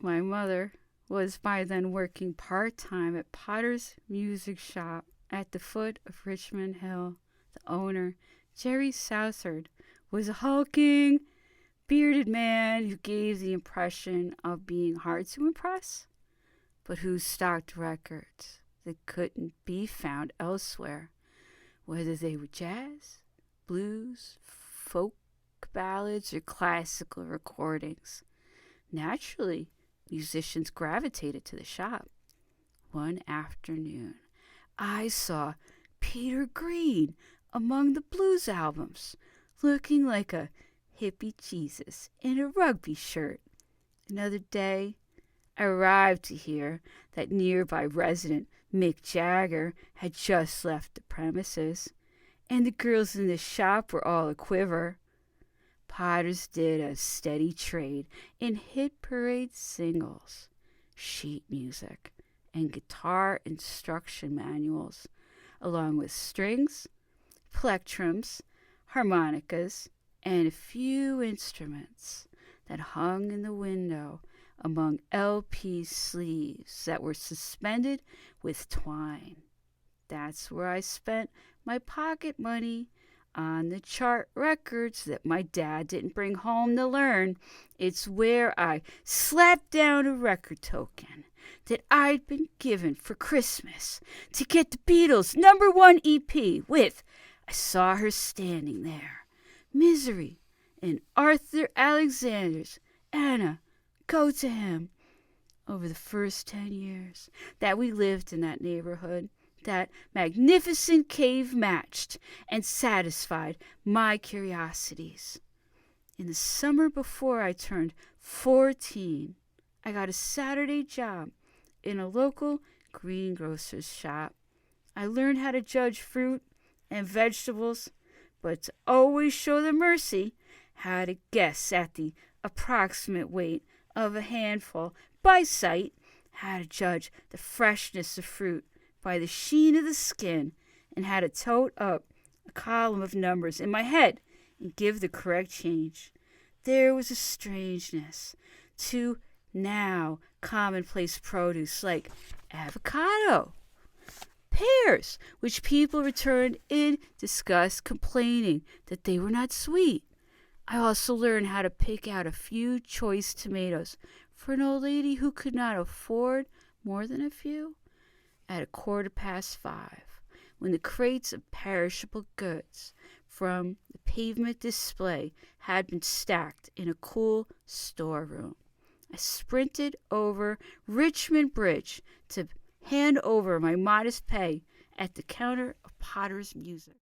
My mother was by then working part-time at Potter's Music Shop at the foot of Richmond Hill. The owner, Jerry Southard, was a hulking, bearded man who gave the impression of being hard to impress, but who stocked records that couldn't be found elsewhere, whether they were jazz, blues, folk ballads, or classical recordings. Naturally, musicians gravitated to the shop. One afternoon, I saw Peter Green among the blues albums, looking like a hippie Jesus in a rugby shirt. Another day, I arrived to hear that nearby resident Mick Jagger had just left the premises, and the girls in the shop were all aquiver. Potters did a steady trade in hit parade singles, sheet music, and guitar instruction manuals, along with strings, plectrums, harmonicas, and a few instruments that hung in the window among LP sleeves that were suspended with twine. That's where I spent my pocket money on the chart records that my dad didn't bring home to learn. It's where I slapped down a record token that I'd been given for Christmas to get the Beatles' #1 EP with I Saw Her Standing There, Misery, and Arthur Alexander's Anna, Go to Him. Over the first 10 years that we lived in that neighborhood, that magnificent cave matched and satisfied my curiosities. In the summer before I turned 14, I got a Saturday job in a local greengrocer's shop. I learned how to judge fruit and vegetables, but to always show them mercy, how to guess at the approximate weight of a handful by sight, how to judge the freshness of fruit by the sheen of the skin, and how to tote up a column of numbers in my head and give the correct change. There was a strangeness to now commonplace produce like avocado, pears, which people returned in disgust, complaining that they were not sweet. I also learned how to pick out a few choice tomatoes for an old lady who could not afford more than a few. At 5:15, when the crates of perishable goods from the pavement display had been stacked in a cool storeroom, I sprinted over Richmond Bridge to hand over my modest pay at the counter of Potter's Music.